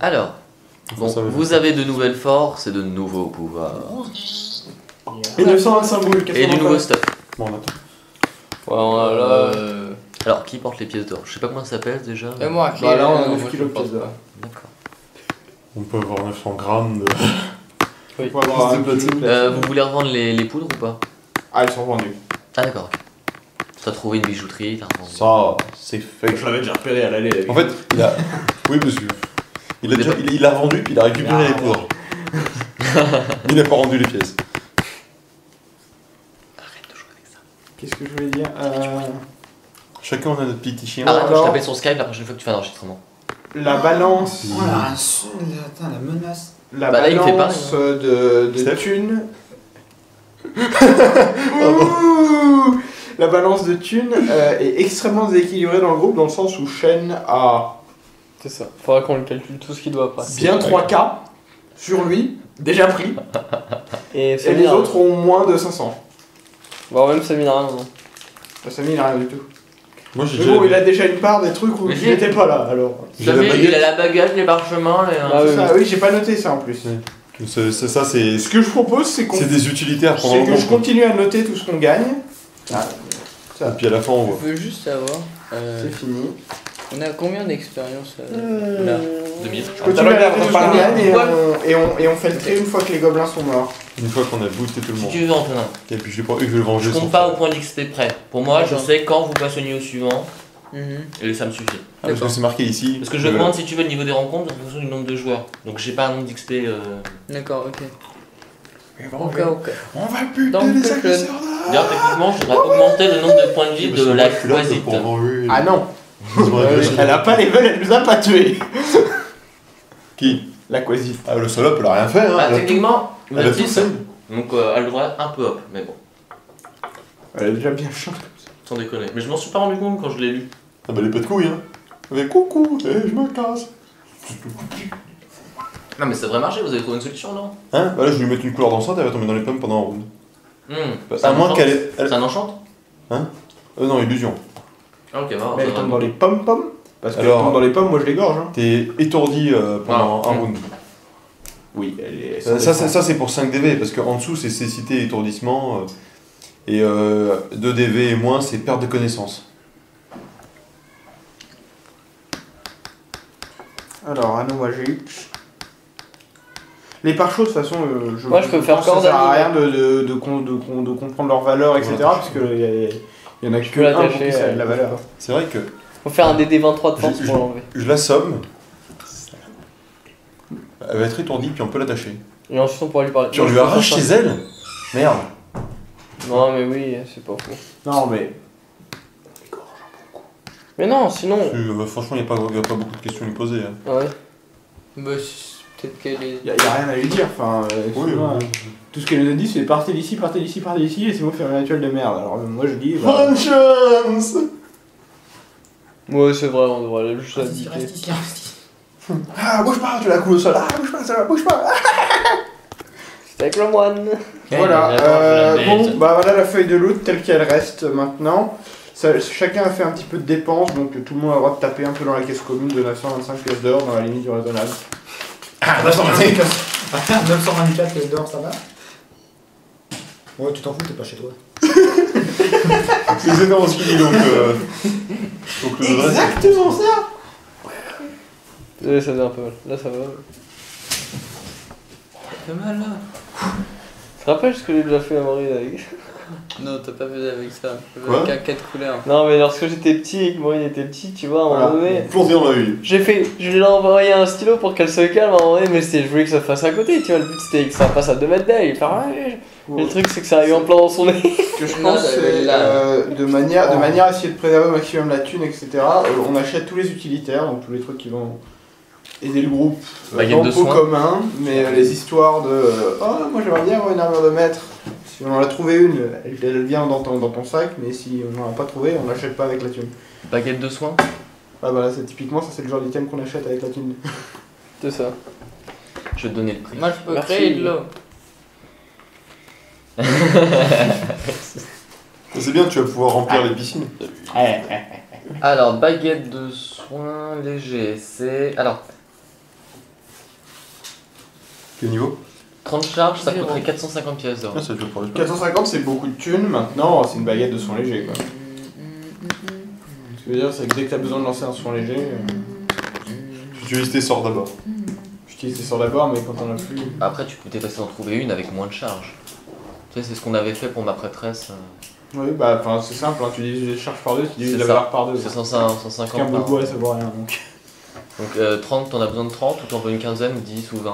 Alors, bon, vous avez de nouvelles forces et de nouveaux pouvoirs. Et 925 boules, Et du nouveau stuff. Bon, on attend. Voilà. Alors, qui porte les pièces d'or? Je sais pas comment ça s'appelle déjà. Et moi, Bah là, on a non, 9 moi, kilos je de pièces d'or. D'accord. On peut avoir 900 grammes de. Oui. Faut avoir Plus un de platine. kilo Vous voulez revendre les poudres ou pas? Ah, elles sont vendues. Ah d'accord. T'as trouvé une bijouterie, t'as revendu. Ça, c'est fait. Je l'avais déjà repéré à l'aller. En fait, il a. Oui, monsieur. Il a vendu, puis il a récupéré les poudres. Mais il n'a pas rendu les pièces. Arrête de jouer avec ça. Qu'est-ce que je voulais dire Chacun on a notre petit chien. Arrête, je alors. t'appelle sur Skype la prochaine fois que tu fais un enregistrement. La balance. Oh là, attends, la menace. La Bah là, il me fait balance pas, de Steph thunes. Ouh. La balance de thunes est extrêmement déséquilibrée dans le groupe, dans le sens où Shen a C'est ça. Faudra qu'on le calcule tout ce qu'il doit après. bien 3K sur lui, déjà pris, Et et les autres ont moins de 500. Bon, même Samy n'a rien, non. Bah, Samy, il a rien du tout. Moi j'ai Mais déjà. bon, il a déjà une part des trucs où Mais il si. n'était pas là, alors. J'ai la Jamais, il baguette. a la baguette, les parchemins, les... Ah, oui, Ça, oui, j'ai pas noté ça en plus. C'est ça, c'est. Ce que je propose, c'est qu'on C'est des utilitaires pendant c'est le que je groupe. continue à noter tout ce qu'on gagne. Ah, Et puis à la fin on voit. Je veux juste savoir, c'est fini. on a combien d'expérience là 2000. Je continue à noter tout ce qu'on gagne et on fait le tri une fois que les gobelins sont morts. Une fois qu'on a boosté tout le Si monde. tu veux, Antonin, Et puis je vais pas eu que je vais le venger je sans compte pas au faire. point d'XP près. Pour moi, je D'accord. sais quand vous passez au niveau suivant, Mhm. et ça me suffit. Ah, parce que c'est marqué ici. Parce que je demande si tu veux le niveau des rencontres en fonction du nombre de joueurs. Donc j'ai pas un nombre d'XP. D'accord, ok. Ok, Ok. On va buter Donc, les je- agresseurs là. D'ailleurs, techniquement, je voudrais augmenter le nombre de points de vie de la quasite. Ah non, Ils ont agressé. elle a pas les veulles, elle nous a pas tués. Qui? La quasite. Ah, le salope, elle a rien fait, hein. Ah, Elle a tout- techniquement, elle a tout Mathis, fait. donc elle devrait être un peu up, mais bon, Elle est déjà bien chiante. sans déconner. Mais je m'en suis pas rendu compte quand je l'ai lu. Ah, bah, les pas de couilles, hein. Mais coucou, je me casse. Non, mais ça devrait marcher, vous avez trouvé une solution, non? Hein? Bah là, je vais lui mettre une couleur dansante, elle va tomber dans les pommes pendant un round. Hmm. À moins qu'elle ait. Ça enchante? Non, illusion. Ah, ok, bah, Mais elle tombe dans les pommes-pommes. Parce qu'elle Alors- tombe dans les pommes, moi je l'égorge. Hein. T'es étourdi pendant Ah. un round. Oui, elle est. Ça c'est pour 5 DV, parce qu'en dessous c'est cécité, étourdissement, et 2 DV et moins c'est perte de connaissance. Alors, anneau magique. Les pare-choses, de toute façon, Moi, je peux faire pense que corde ça sert à à rien de comprendre leur valeur, etc. Voilà. Parce qu'il y en a que peux un pour l'attacher, qui ça a de la valeur. C'est vrai que Faut faire un DD23 de force Je- pour l'enlever. je l'assomme, elle va être étourdie, puis on peut l'attacher. Et ensuite on pourra lui parler. Puis on lui arrache ses ailes. Merde. Non, mais oui, c'est pas faux. Non, mais. Mais non, sinon. Franchement, il n'y a, pas beaucoup de questions à lui poser. Hein. Ah ouais. Bah, peut-être qu'elle est. Il y a rien à lui dire. Enfin, excuse-moi, tout ce qu'elle nous a dit, c'est partez d'ici, partez d'ici, partez d'ici, et c'est vous faire un rituel de merde. Alors, moi je dis. Bah, Vengeance. Ouais, c'est vrai, on devrait juste Reste ici, l'indiquer. reste ici, reste ici. Ah, bouge pas, tu la coules au sol. Ah, bouge pas, ça va, bouge pas. C'est avec le moine. voilà, d'accord, je la bon, mets. bah voilà la feuille de loot telle qu'elle reste maintenant. Chacun a fait un petit peu de dépenses, donc tout le monde a le droit de taper un peu dans la caisse commune de 925 pièces d'or dans la limite du raisonnable. Ah, 924 pièces d'or, ça va? Ouais, tu t'en fous, t'es pas chez toi. C'est exactement ce qu'il dit, donc le reste, Exactement ça. Ouais, ça faisait un peu mal. Là, ça va. Ça fait mal là. Tu te rappelles ce que j'ai déjà fait à Maurice avec? Non, t'as pas fait avec ça. Quoi Avec un 4 couleurs. Non, mais lorsque j'étais petit et que Maurice était petit, tu vois, à un moment Voilà. donné. plongé dans la huile. Je lui ai envoyé un stylo pour qu'elle se calme à un moment donné, mais je voulais que ça fasse à côté, tu vois. Le but c'était que ça passe à 2 mètres d'elle et faire. Et le truc c'est que ça arrive en plein dans son nez. Ce que je Non, pense, c'est là. de manière à essayer de préserver au maximum la thune, etc. On achète tous les utilitaires, donc tous les trucs qui vont aider le groupe Baguette dans de le pot soin. commun, mais les histoires de oh, moi j'aimerais bien avoir une armure de maître. Si on en a trouvé une, elle vient dans ton sac, mais si on n'en a pas trouvé, on l'achète pas avec la thune. Baguette de soin. Ah bah là, typiquement, ça c'est le genre d'item qu'on achète avec la thune. C'est ça. Je vais te donner le prix. Moi, je peux Merci. créer de l'eau. C'est bien, tu vas pouvoir remplir les piscines. Alors, baguette de soin léger, c'est. Alors, Quel niveau? 30 charges, ça coûterait 450 pièces d'or. Ah, ça te prend 450 c'est beaucoup de thunes, maintenant c'est une baguette de son léger quoi. Ce que je veux dire c'est que dès que t'as besoin de lancer un son léger, Tu utilises tes sorts d'abord. j'utilise tes sorts d'abord mais quand on a plus... Après, tu peux peut-être essayer d'en trouver une avec moins de charges. Tu sais, c'est ce qu'on avait fait pour ma prêtresse. Oui bah enfin c'est simple, hein, tu divises les charges par deux, tu divises C'est la ça. valeur par deux. C'est Parce 150 qu'un bout de par bois ça vaut rien donc. Donc 30, t'en as besoin de 30 ou t'en veux une quinzaine, 10 ou 20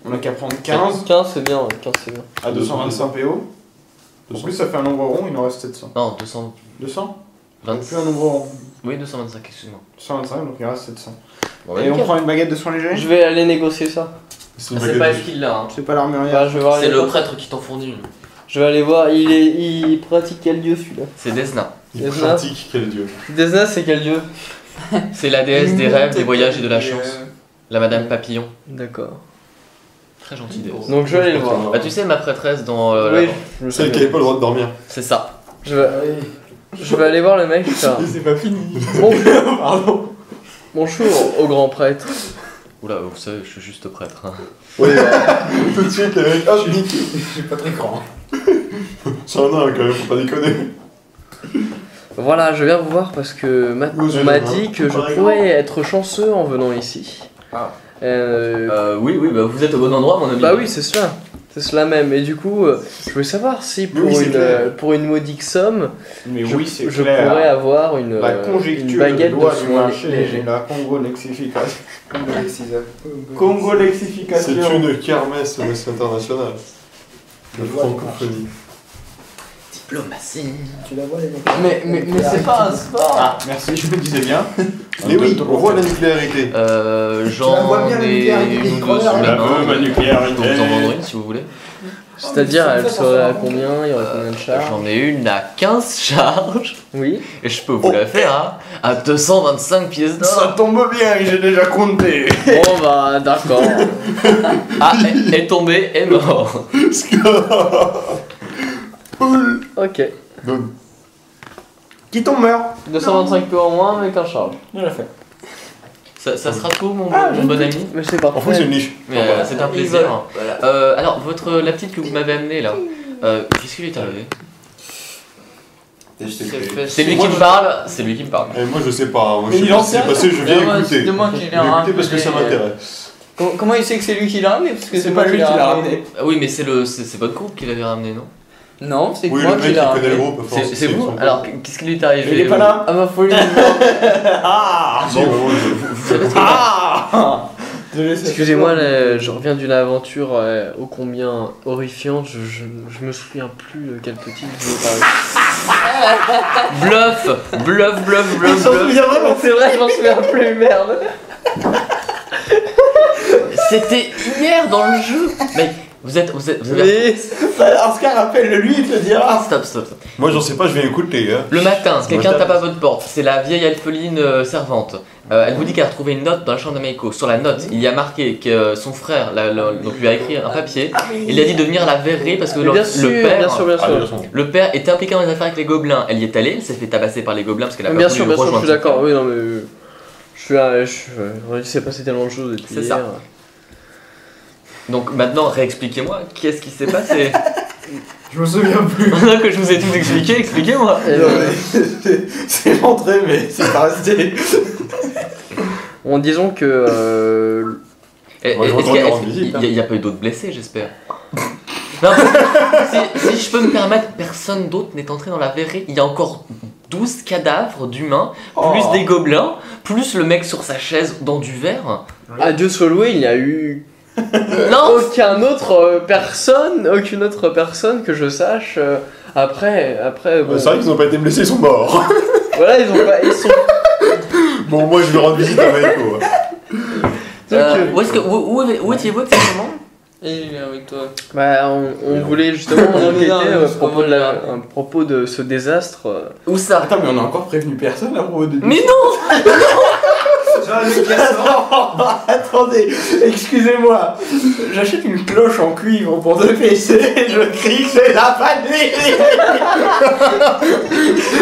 On a qu'à prendre 15 15 c'est bien, ouais, 15 c'est bien. à 225 PO. En plus ça fait un nombre rond, il en reste 700. Non, 200. 200 20... Plus un nombre rond. Oui, 225, excuse-moi. 225 donc il reste 700. Bon, bah, Et on nickel. prend une baguette de soin léger. Je vais aller négocier ça. C'est Ah, c'est pas elle qui l'a, hein. C'est pas l'armurier. Bah, je vais voir C'est aller le voir. prêtre qui t'en fournit une. Je vais aller voir, il pratique quel dieu celui-là? C'est Desna. Il Desna. pratique, quel dieu. Desna c'est quel dieu? C'est la déesse des rêves, des voyages et de la chance. La Madame Papillon. D'accord. Très gentille déesse. Donc je vais aller le voir. Bah tu sais, ma prêtresse dans... Oui, je le Celle sais. qui avait pas le droit de dormir. C'est ça. Je vais aller voir le mec, je vais faire, C'est pas fini. Bonjour, Pardon. bonjour au grand prêtre. Oula, vous savez, je suis juste prêtre. Hein. Ouais, tout de suite, le mec, hop, nique. J'ai pas très grand. C'est un nain quand même, faut pas déconner. Voilà, je viens vous voir parce que Oui, on m'a j'ai dit un que je pareil. pourrais être chanceux en venant ici. Ah. Oui, bah vous êtes au bon endroit, mon ami. Bah oui, c'est cela. C'est cela même. Et du coup, je voulais savoir si pour, Oui, c'est clair. pour une modique somme, Mais je, oui, c'est je clair. pourrais avoir une, La une conjecture baguette de de loi du soin marché léger. et la congo-lexification. Congo Congo-lexification. C'est une kermesse internationale. De francophonie. Diplomatie. Tu la vois les mecs? Mais c'est pas un sport. Ah, merci, je me disais bien. Mais oui, on voit la nucléarité. la vois J'en bien, la ai nucléarité une des ou deux crevards. sous la main. ma Je nucléarité. peux vous en vendre une si vous voulez. C'est-à-dire, Oh, mais elle ça, serait à ça, combien? Il y aurait combien de charges? J'en ai une à 15 charges Oui. et je peux vous la faire à 225 pièces Ça d'or. tombe bien, j'ai déjà compté. Bon bah d'accord. Ah, est tombé, est mort. Ok. Donne. Qui tombe meurt. 225 peu en moins avec un charge. Je l'ai fait. Ça sera tout, mon bon ami. Mais c'est parfait. En fait, c'est une niche. Mais c'est un plaisir. Alors, la petite que vous m'avez amenée là, qu'est-ce qui lui est arrivé? C'est lui qui me parle, c'est lui qui me parle. Et moi je sais pas, moi je Mais sais il pas en ce qui s'est sait passé, je viens écouter. C'est moi qui Je l'ai viens écouter parce que ça ramené. m'intéresse. Comment il sait que c'est lui qui l'a ramené? Parce que C'est pas lui qui l'a ramené. Ah oui, mais c'est votre groupe qui l'avait ramené, non? Non, c'est Oui, moi le qui mec l'ai il connaît le ramené. groupe, forcément, C'est vous? son Alors, qu'est-ce qui lui est arrivé? Il est pas là. Ah bah faut lui Ah Si, vraiment, Ah Excusez-moi, je reviens d'une aventure ô combien horrifiante, je me souviens plus de quel petit je voulais parler. Bluff! Bluff, bluff, bluff, s'en bluff. souvient vraiment. C'est vrai, je m'en souviens plus, merde. C'était hier dans le jeu! Mec, vous avez... Mais Oscar appelle lui, il te le dira. Ah, stop. Moi j'en sais pas, je viens écouter. Hein. Le matin, quelqu'un je tape à votre porte, c'est la vieille alpheline servante. Elle vous dit qu'elle a retrouvé une note dans la chambre d'Amaiko. Sur la note, il y a marqué que son frère donc lui a écrit un papier. Il lui a dit de venir la verrer parce que bien sûr, bien sûr, bien Ah, de sûr. toute façon. le père était impliqué dans les affaires avec les gobelins. Elle y est allée, elle s'est fait tabasser par les gobelins parce qu'elle a pas Bien voulu sûr, le je suis rejoindre. d'accord. Oui, non, mais il s'est passé tellement de choses depuis C'est hier. ça. Donc maintenant, réexpliquez-moi, qu'est-ce qui s'est passé? Je me souviens plus. Maintenant que je vous ai tout expliqué, expliquez-moi. Et C'est rentré, mais c'est pas resté. bon, disons que Moi, je retourne rendre visite, hein. Il n'y a pas eu d'autres blessés, j'espère. Non, si je peux me permettre, personne d'autre n'est entré dans la verrerie. Il y a encore 12 cadavres d'humains, plus des gobelins, plus le mec sur sa chaise dans du verre. à Dieu soit loué, il n'y a eu Non! aucune autre personne que je sache. Après bon, C'est vrai qu'ils n'ont pas été blessés, ils sont morts. voilà, ils sont. Bon, moi je vais rendre visite à Maïko. Où étiez-vous exactement? Et il est avec toi. Bah, on voulait justement enquêter Non, à parce propos qu'on de va- à propos de ce désastre. Où ça? Attends, mais on a encore prévenu personne à propos de. Mais non! Attendez, excusez-moi. J'achète une cloche en cuivre pour 2 PC et je crie que c'est la panique.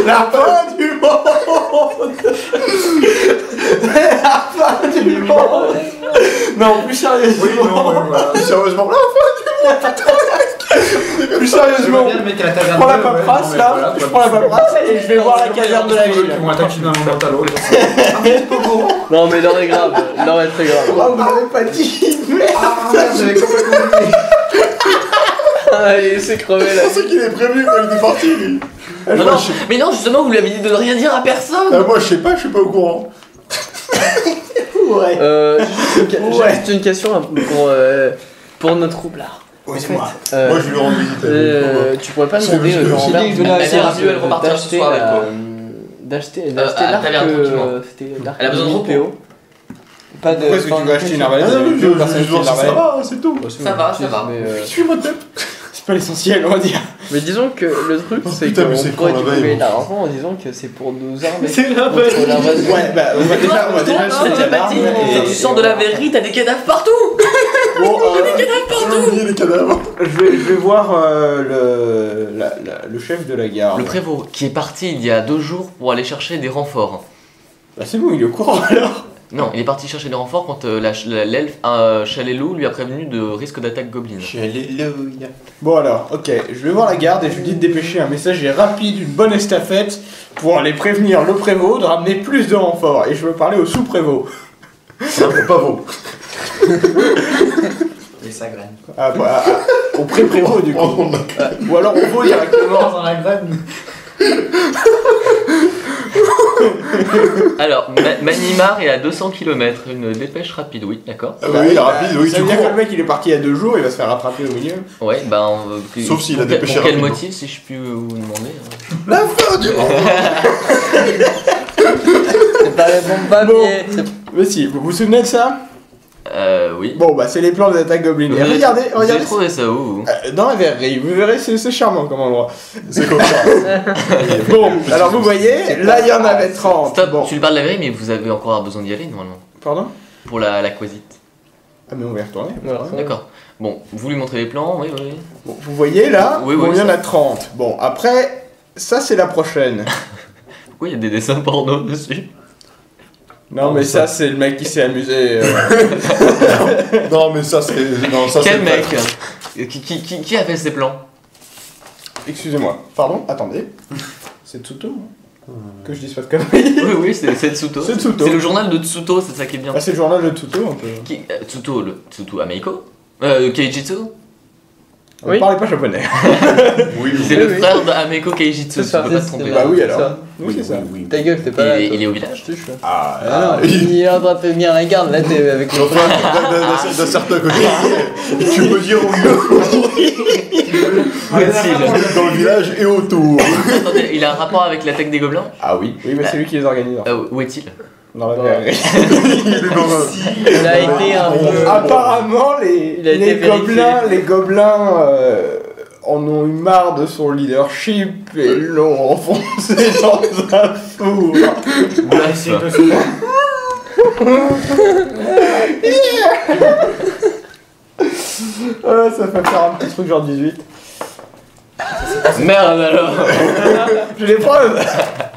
La fin du monde. La fin du monde. Non, plus sérieusement. Oui, non, ouais, voilà. Sérieusement, Plus sérieusement. Bien le mec à la taverne. Je prends la ouais, paperasse ouais, là, voilà, je prends la paperasse et je vais voir la caserne de la ville. Ils vont attaquer d'un moment à l'autre. Non, mais l'heure est grave. L'heure est très grave. Ah, vous m'avez pas dit. Ah merde, j'avais complètement oublié. Allez, c'est crevé là. c'est qu'il est prévu quand il était parti, lui. Non, non, mais non, justement, vous lui avez dit de ne rien dire à personne. Moi, je sais pas, je suis pas au courant. Ouais. Juste une question pour notre roublard. Oui, c'est moi. Moi, je lui rends visite. Tu pourrais pas C'est demander juste- Jean j'ai dit que je voulais Robert aller à Rabieu, elle repartira ce d'acheter soir avec toi. d'acheter à la taverne, tranquillement. l'arc Elle a besoin de repos. PO. Pas de. Pourquoi est-ce que tu veux acheter une arbalète Ah, avec non, deux personnes je qui vois ont ça l'arbalète? va, c'est tout. Ça va, ça va. Suis-moi de tête. C'est pas l'essentiel, on va dire. Mais disons que le truc Oh, c'est putain, mais qu'on c'est pourrait con, là-bas, trouver ils vont- l'argent en disant que c'est pour nous armer C'est la contre l'invasion. Ouais, bah on va déjà C'est jeter l'alarme et- Tu sors de la verrerie, t'as des cadavres partout. Bon, J'ai oublié les cadavres. je vais voir le chef de la garde. Le prévôt qui est parti il y a 2 jours pour aller chercher des renforts. Bah c'est bon, il est au courant alors. Non, il est parti chercher des renforts quand l'elfe Chalelou lui a prévenu de risque d'attaque goblin. Alléluia. Bon alors, ok, je vais voir la garde et je lui dis de dépêcher un message rapide, une bonne estafette pour aller prévenir le prévôt de ramener plus de renforts. Et je veux parler au sous-prévôt. Pas beau. Et ça graine. Au pré-prévôt du coup. Ou alors au veau directement. Dans la graine. Alors, Manimar est à 200 km, une dépêche rapide, oui, d'accord. Ah oui, rapide, oui, Ça tu veut dire que cours. le mec il est parti il y a 2 jours, il va se faire rattraper au milieu. Ouais, ben. Sauf s'il a pour dépêché Pour quel rapidement. motif, si je puis vous demander hein. La fin du monde. C'est pas le bon papier. Mais si, vous vous souvenez de ça? Oui. Bon bah c'est les plans des attaques gobelines. Et Vous avez- regardez, Vous avez regardez. trouvé ça où vous Dans la verrerie, vous verrez, c'est charmant comme endroit. C'est comme ça. Bon, alors vous voyez, là il y en avait 30. Stop, Bon. tu lui parles de la vérité, mais vous avez encore besoin d'y aller normalement. Pardon? Pour la quasite. Ah mais on va y retourner. Voilà. D'accord. Bon, vous lui montrez les plans, oui, oui. Bon, vous voyez là, Oui, bon, oui, il y en ça. a 30. Bon, après, ça c'est la prochaine. Pourquoi il y a des dessins porno dessus? Non mais ça c'est le mec qui s'est amusé. Non, mais ça, c'est. Non, ça, Quel c'est mec pas- qui a fait ces plans? Excusez-moi. Pardon, attendez. C'est Tsuto hein que je dise pas de conneries. Oui, oui, c'est Tsuto. C'est Tsuto. C'est le journal de Tsuto, c'est ça qui est bien. Ah, c'est le journal de Tsuto un peu. Tsuto, le Tsuto Ameiko Keijitsu. On Oui. ne parlait pas japonais. Oui, C'est Oui, le oui. frère d'Ameiko Keijitsu, C'est tu ça, peux pas te c'est tromper. ça. Bah oui alors. ça. Oui, c'est ça. Ta gueule, t'es pas là. Il est au village? C'est chouette. Ah, Ah non, il est en train de te venir la garde, là t'es avec le Enfin, d'un certain côté, tu peux dire dans le village et autour. Attendez, il a un rapport avec l'attaque des gobelins? ah oui. Oui, mais c'est lui qui les organise. Où est-il? Dans la Dans- verrerie. Il a été un peu. Apparemment, Il a été les gobelins en ont eu marre de son leadership et l'ont enfoncé dans un four. Bref. Ça fait faire un petit truc genre 18. Merde alors. J'ai les preuves.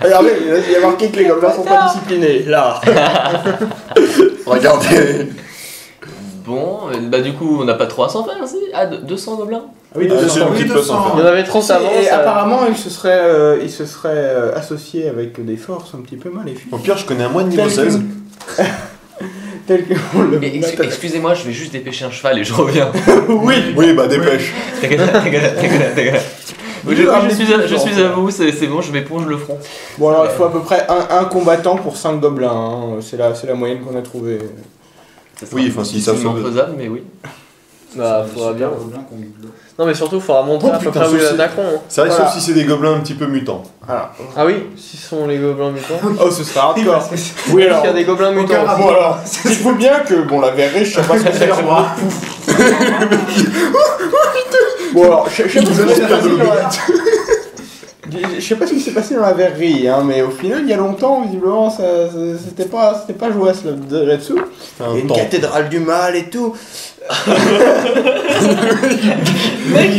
Regardez, il y a marqué que les gobelins sont pas disciplinés. Là. Regardez. Bon, bah du coup on n'a pas 300 faire aussi. Ah, 200 gobelins? Ah oui, C'est nous qui te passe en Il y en avait 30 avant. Et ça- apparemment, il se serait associé avec des forces un petit peu maléfiques. Au pire, je connais un moine niveau Tel que- 16. Tel que on le Excusez-moi, je vais juste dépêcher un cheval et je reviens. Oui. Oui, bah dépêche. Oui, je suis à vous, c'est bon, je m'éponge le front. Bon alors il faut à peu près un combattant pour 5 gobelins. Hein. C'est la moyenne qu'on a trouvée. Ça sera Oui, enfin, si ça difficilement sauve. faisable, mais oui. Bah, faudra bien. Non, mais surtout, faudra montrer Oh, à peu putain, près où ils sauf si- attaqueront. hein. C'est vrai, Voilà. sauf si c'est des gobelins un petit peu mutants. Alors. Ah oui, s'ils sont les gobelins mutants. Oh ce sera hardcore. Oui Il alors. y a des gobelins mutants. Aucun aussi. Bon alors, il faut bien que bon la verrerie, je sais pas ce que c'est. Bon alors, je sais pas ce qui s'est passé dans la- Je sais pas ce qui s'est passé dans la verrerie, hein, mais au final, il y a longtemps, visiblement, c'était pas jouasse là-dessous. Un Il y a une temps. cathédrale du mal et tout. Mec,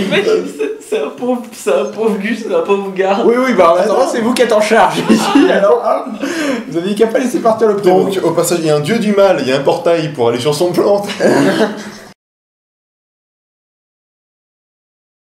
C'est un pauvre Gus, c'est un pauvre gars. Oui, bah en attendant, c'est vous qui êtes en charge ici, alors vous aviez qu'à pas laisser partir le prévôt. Donc, au passage, il y a un dieu du mal, il y a un portail pour aller sur son plan.